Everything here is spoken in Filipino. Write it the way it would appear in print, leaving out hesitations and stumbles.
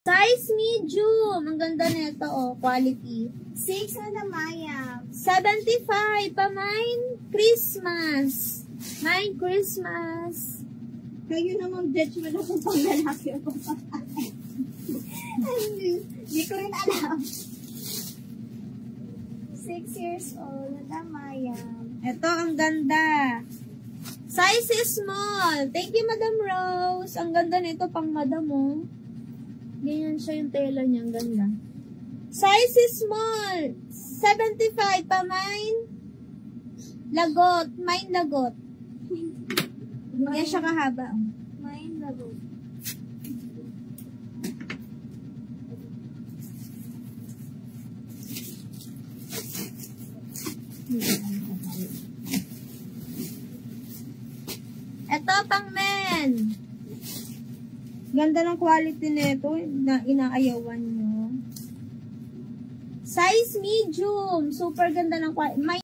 Size medium. Ang ganda nito, oh. Quality. 6 na Maya. 75. Pamain Christmas. Mine Christmas. Kayo namang judge mo na kung pang lalaki o kung pang lalaki. Hindi ko rin alam. 6 years old na Maya. Ito, ang ganda. Size is small. Thank you, Madam Rose. Ang ganda nito pang madam, oh. Ganyan siya yung tela niya. Ang ganda. Size is small. 75. Pamain lagot. Mine lagot. Ganyan siya kahaba. Mine lagot. Ito, pang men. Ganda ng quality nito na inaayawan nyo. Size medium. Super ganda ng quality.